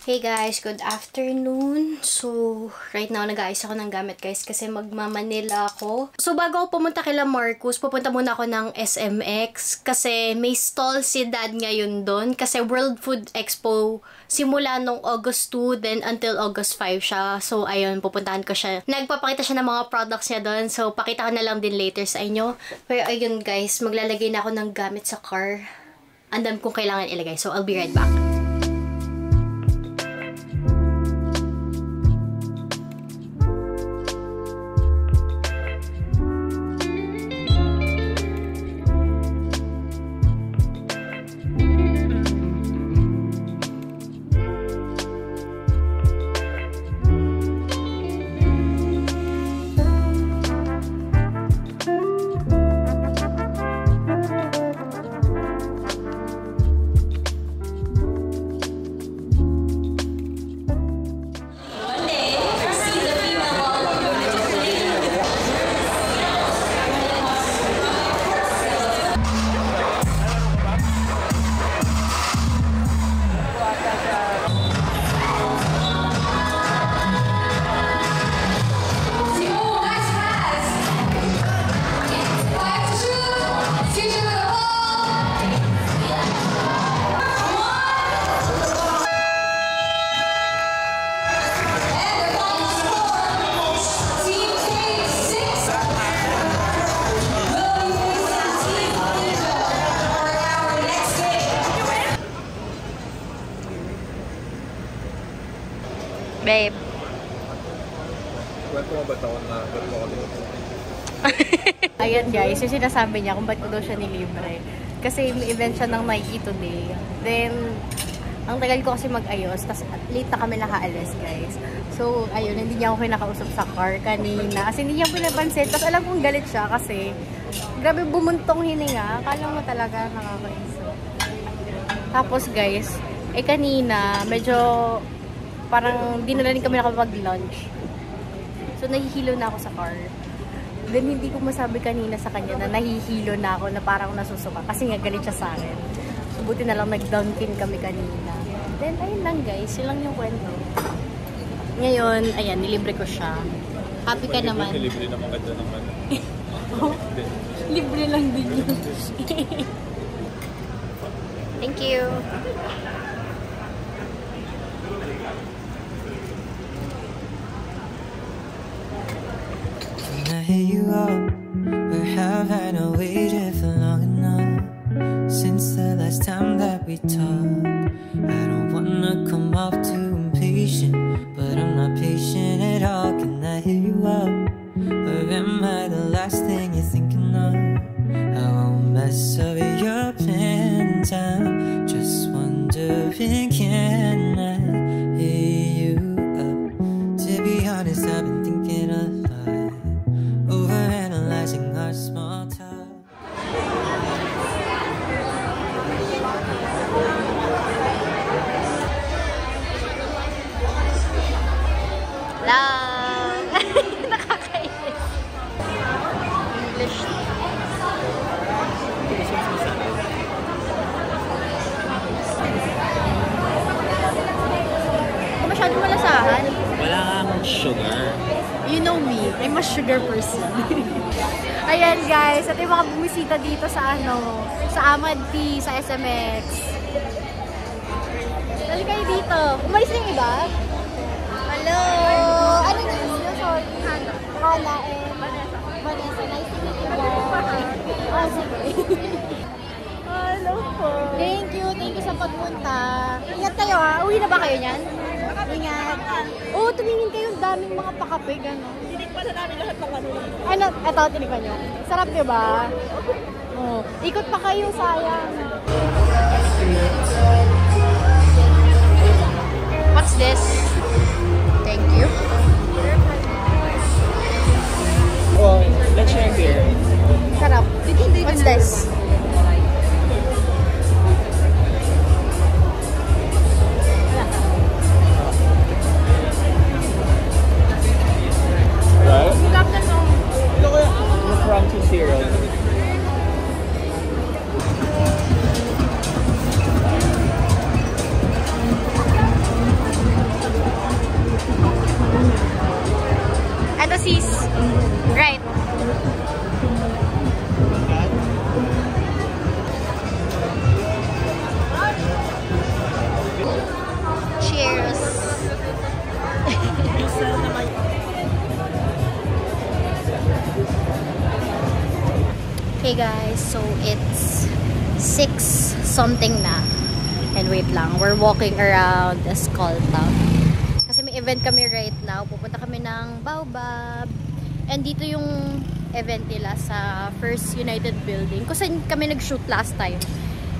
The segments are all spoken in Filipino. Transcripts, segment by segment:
Hey guys, good afternoon. So, right now nag-aayos ako ng gamit guys kasi magmamanila ako. So, bago ako pumunta kila Marcus, pupunta muna ako ng SMX kasi may stall si dad ngayon doon kasi World Food Expo simula nung August 2 then until August 5 siya. So, ayun, pupuntahan ko siya. Nagpapakita siya ng mga products niya doon. So, pakita ko na lang din later sa inyo. Pero ayun guys, maglalagay na ako ng gamit sa car. Ang dami kong kailangan ilagay. So, I'll be right back. Babe. Kwento mo ba taon na ba't mo kami? Ayan guys, yung sinasabi niya kung ba't ko daw siya nilibre. Kasi may event siya ng Nike today. Then, ang tagal ko kasi mag-ayos. Tapos late na kami nakaalis guys. So, ayun, hindi niya ako kinakausap sa car kanina. Kasi hindi niya pinapansin. Tapos alam kong galit siya kasi grabe bumuntong hininga. Akala mo talaga nakakaisip. Tapos guys, kanina medyo parang di na rin kami nakapag-lunch. So, nahihilo na ako sa car. Then, hindi ko masabi kanina sa kanya na nahihilo na ako, na parang nasusuka. Kasi nga, galit siya sa akin. So, buti na lang nag-downpin kami kanina. Then, ayun lang guys. Yun lang yung kwento. Ngayon, ayan, nilibre ko siya. Happy ka naman. Libre naman ka dyan naman. Libre lang din yun. Thank you. Here you are, where have I not waited for long enough? Since the last time that we talked, I don't wanna come off too impatient, but I'm not patient at all. Can I hear you up? Or am I the last thing you're thinking of? I won't mess up your plans, I'm just wondering, can I hear you up? To be honest, I've been thinking a lot, overanalyzing our small talk. Lang! Nakakainis. English. Masyadong malasahan. Wala kang sugar. You know me, I'm a sugar person. Ayan guys, at yung mga bumisita dito sa sa Ahmad Tea, sa SMX. Dali kayo dito. Umalis na yung iba? Hello! Ano na yun? Sorry. Hana and Vanessa. Vanessa, nice to meet you. Oh, sige. Hello po. Thank you sa pagpunta. Ingat kayo ha. Uwi na ba kayo niyan? Ingat. Oo, tumingin kayo. Daming mga pakapig. Tinikpan na namin lahat ng ano. Ano? Eto, tinikpan nyo. Sarap diba? Oh. Ikot pa kayo, sayang. What's this? Thank you. Oh, let's share here. Sarap. What's this? 6 something na. And wait lang, we're walking around Escolta. Kasi may event kami right now. Pupunta kami ng Baobab. And dito yung event nila sa First United Building. Kasi kami nag-shoot last time.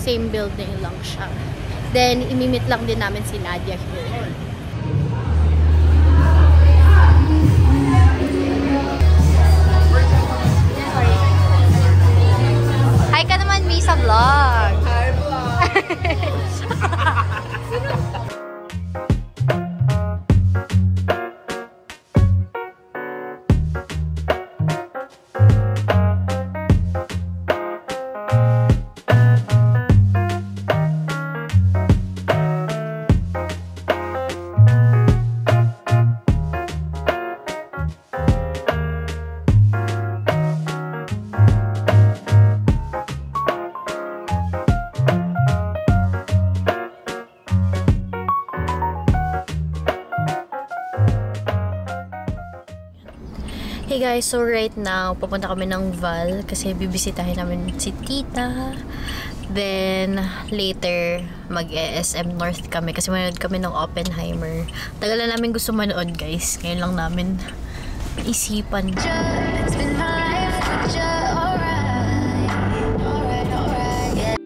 Same building lang siya. Then, imimit lang din namin si Nadia here. Hi ka naman, Mi, sa vlog. Hi, vlog! Hey guys, so right now, papunta kami ng Val kasi bibisitahin namin si Tita. Then, later, mag-ESM North kami kasi manood kami ng Oppenheimer. Tagal na namin gusto manood guys. Ngayon lang namin isipan. It's been my life, but you're alright. Alright, yeah.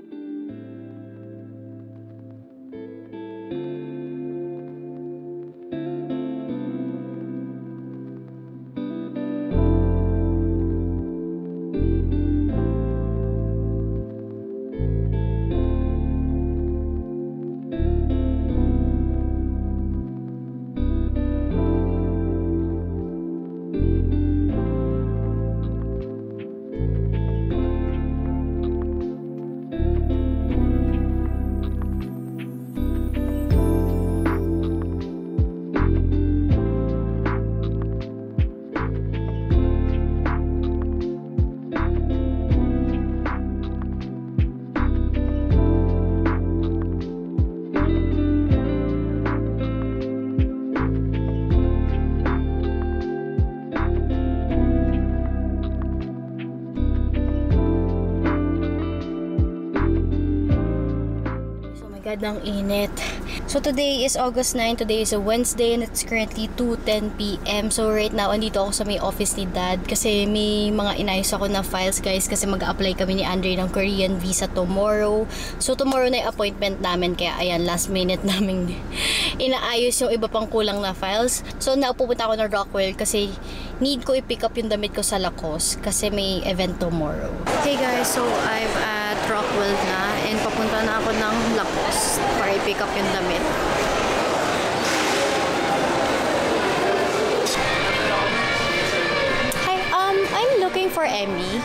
God, ang init. So today is August 9. Today is a Wednesday and it's currently 2:10 PM. So right now, andito ako sa may office ni Dad kasi may mga inayos ako na files guys kasi mag-a-apply kami ni Andre ng Korean visa tomorrow. So tomorrow na yung appointment namin kaya ayan, last minute namin inaayos yung iba pang kulang na files. So now pupunta ako ng Rockwell kasi need ko i-pick up yung damit ko sa Lacoste kasi may event tomorrow. Hey guys, so I'm at Rockwell na and papunta na ako ng Lacoste para i-pick up yung damit. Hi, I'm looking for Emmy.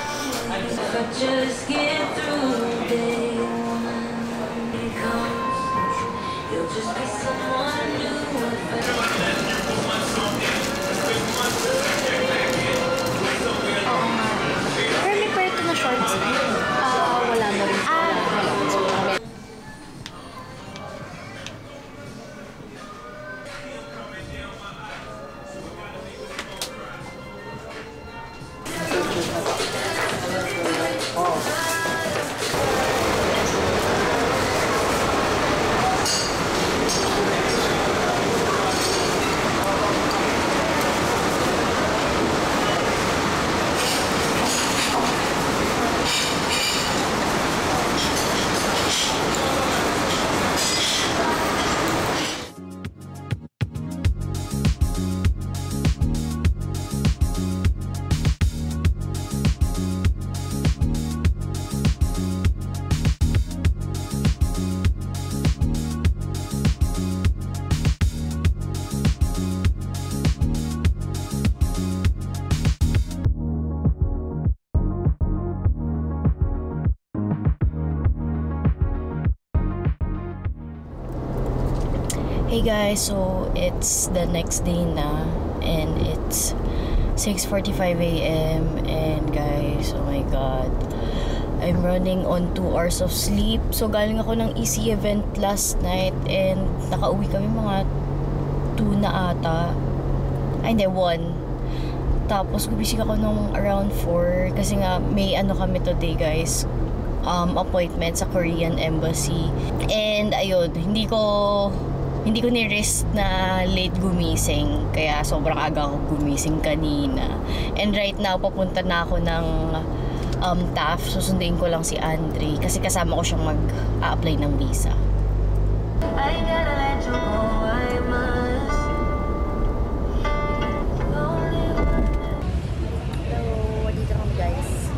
Just get through day one. It comes, you'll just be someone new. Oo nga. Pero may pa ito na shorts na. Wala na rin. Hey guys, so it's the next day na and it's 6:45 AM and guys, oh my god, I'm running on 2 hours of sleep. So galing ako ng EC event last night and nakauwi kami mga 2 na ata. Ay hindi, 1. Tapos gumising ako nung around 4 kasi nga may ano kami today guys, appointment sa Korean Embassy. And ayun, hindi ko ni-risk na late gumising. Kaya sobrang aga ako gumising kanina. And right now, papunta na ako ng TAF. Susundin ko lang si Andre kasi kasama ko siyang mag-a-apply ng visa. I gotta let you go, I must. So, dito kami guys.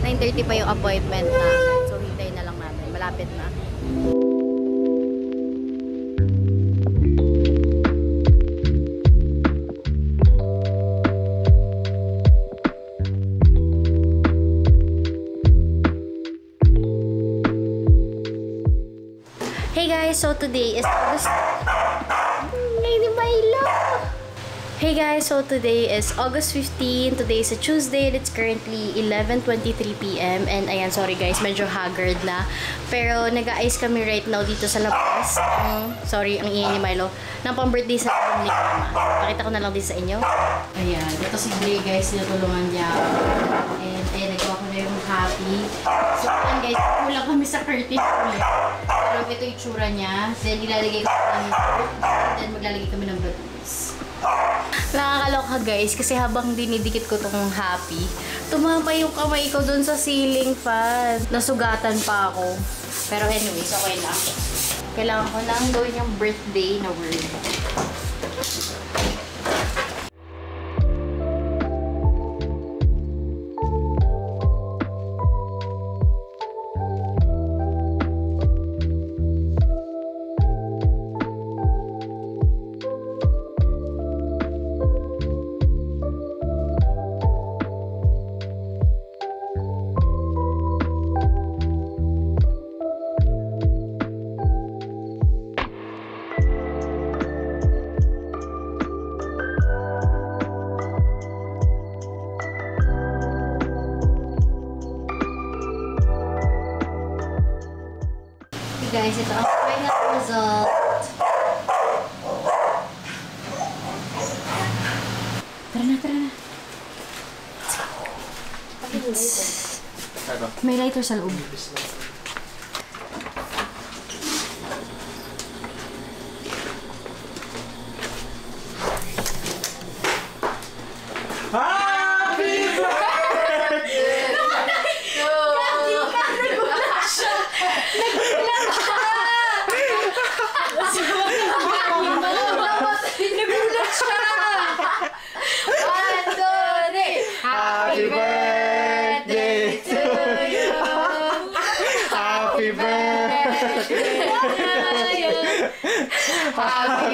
9:30 pa yung appointment namin. So, hintayin na lang namin. Malapit na. Hey guys, so today is August... Hey guys, so today is August 15. Today is a Tuesday and it's currently 11:23 PM. And ayan, sorry guys, medyo haggard na. Pero nag-a-ice kami right now dito sa labas. Sorry, ang ingay ni Milo. Nang pang-birthday sa ni Mama. Pakita ko na lang din sa inyo. Ayan, ito si Dre guys, tinutulungan niya. And ayan, nagawa ko na yung happy. So ayan guys, kulang kami sa curtain ulit. Pero ito yung tsura niya. Then ilalagay ko kami then maglalagay kami ng balloons. Nakakaloka guys, kasi habang dinidikit ko tong happy, tumama yung kamay ko dun sa ceiling fan. Nasugatan pa ako. Pero anyways, okay lang. Kailangan ko lang gawin yung birthday na word. Guys, ito ang final result. Tara na, tara na. May lighter sa loob. Happy birthday to you. Happy birthday.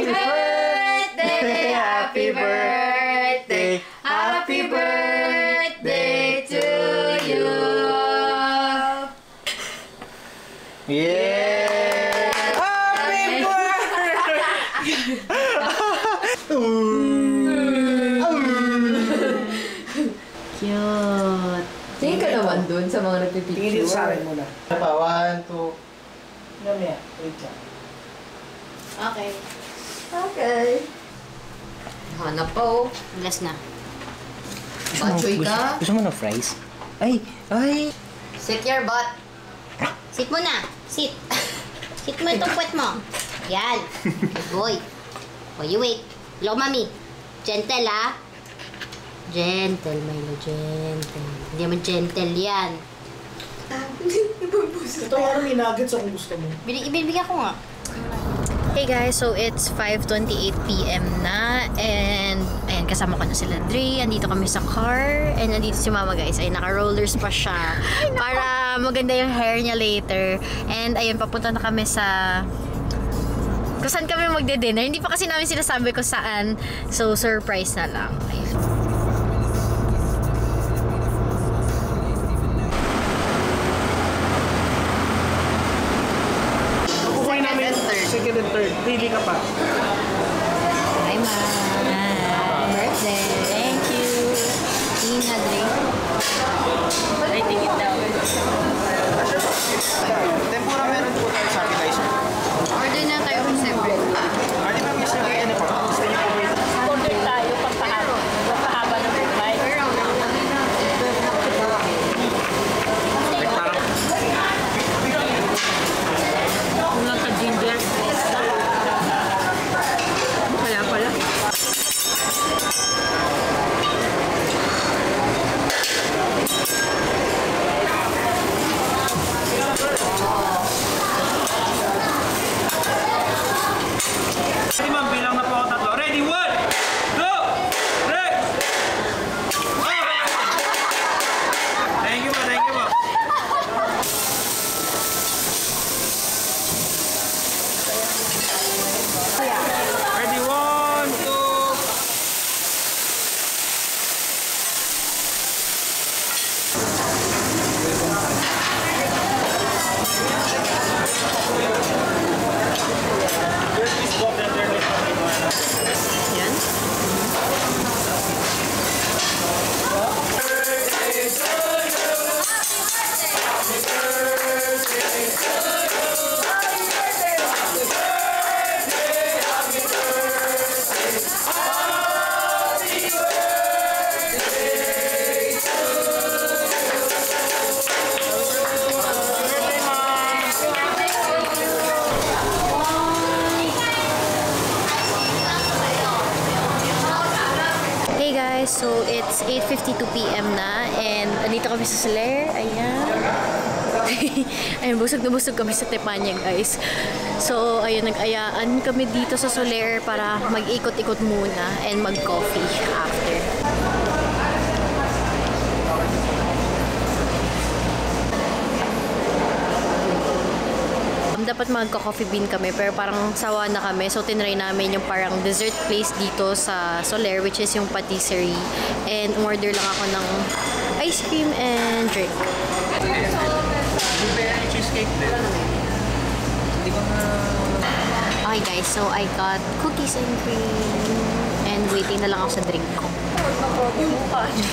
Happy birthday. Happy birthday. Happy birthday to you. Yeah. Happy birthday. Cute. Tingin ka naman dun sa mga nagpipicture. Tingin dito sa akin muna. Pa, 1, 2. Mamaya, wait lang. Okay. Okay. Hanap pa oh. Last na. Bachoy ka. Gusto mo ng fries? Ay! Ay! Sit your butt. Sit mo na. Sit. Sit mo itong puwet mo. Yan. Good boy. Oh, you wait. Hello, mami. Gentle, ah. Gentle, Milo. Gentle. Hindi naman gentle yan. Ito nga rin nuggets kung gusto mo. Ibibigyan ko nga. Hey guys, so it's 5:28 PM na and ayan, kasama ko na sila Dre, andito kami sa car and andito si Mama guys, ay naka-rollers pa siya para maganda yung hair niya later and ayun, papunta na kami sa kung saan kami magde-dinner, hindi pa kasi namin sinasabi ko saan, so surprise na lang. Ayun. Second and third. Pili ka pa. Hi, Ma. Happy birthday. Thank you. Ina, Dre. I think it down. Tempura meron po tayo sa appetizer. Order na tayo kung separate. Di ba miss nyo ano po? Gusto niyo po wait? Order tayo pagpahaba ng buhay. PM na and andito kami sa Soler. Ayan. Ayun, busog na busog kami sa Tepanya, guys. So, ayun, nag-ayaan kami dito sa Soler para mag-ikot-ikot muna and mag-coffee after. Dapat magka-coffee bean kami pero parang sawa na kami. So, tinry namin yung parang dessert place dito sa Soler, which is yung patisserie. And umorder lang ako ng ice cream and drink. Blueberry cheesecake din. Hindi ko na... Okay guys, so I got cookies and cream. And waiting na lang ako sa drink ko. Yung mukha niya.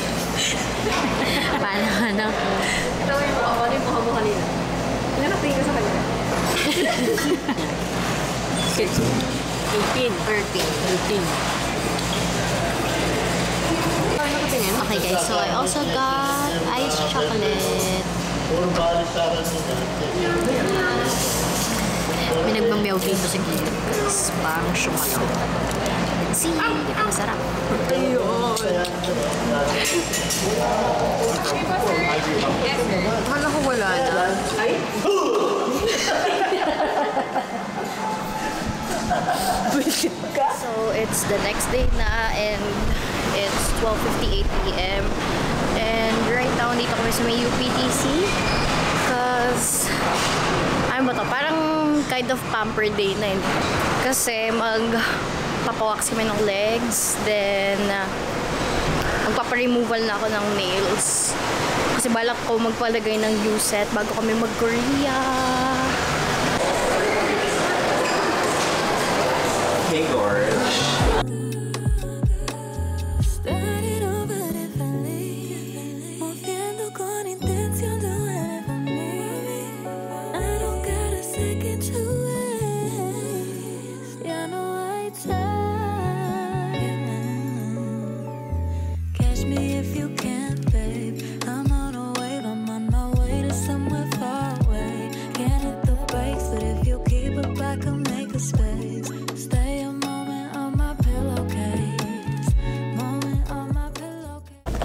Paano na? Ito yung mukha. Paano yung mukha mo kanina? Ilan na tingin ka sa kanya? 13. Okay guys, so I also got iced chocolate. May nagmamayaw dito sa gilid guys. Parang shumalaw. Let's see. Ito masarap. Akala ko wala na. So it's the next day na and it's 12:58 PM. And right now, dito kami sa may UPTC. Cause, ano ba to? Parang kind of pamper day na yun. Kasi magpapawax kami ng legs. Then, magpaparemoval na ako ng nails. Kasi balak ko magpalagay ng U-set bago kami mag-Korea. Hey, Gorge.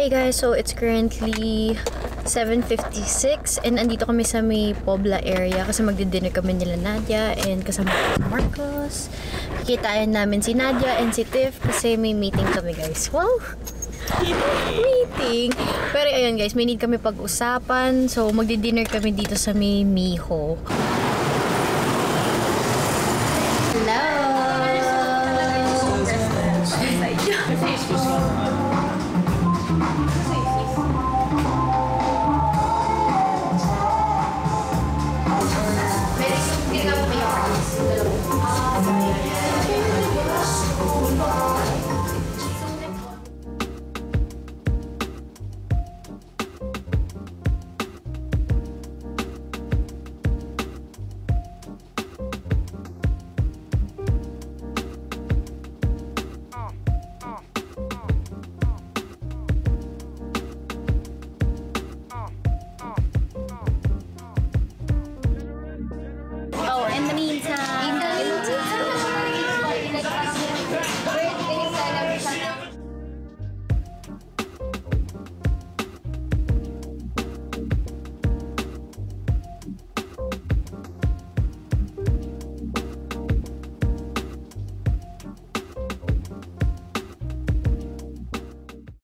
Hey guys, so it's currently 7:56 and andito kami sa may Pobla area kasi magdi-dinner kami nila Nadia and kasama si Marcos. Kikitain namin si Nadia and si Tiff kasi may meeting kami guys. Wow! Meeting! Pero ayun guys, may need kami pag-usapan. So magdi-dinner kami dito sa may Miho.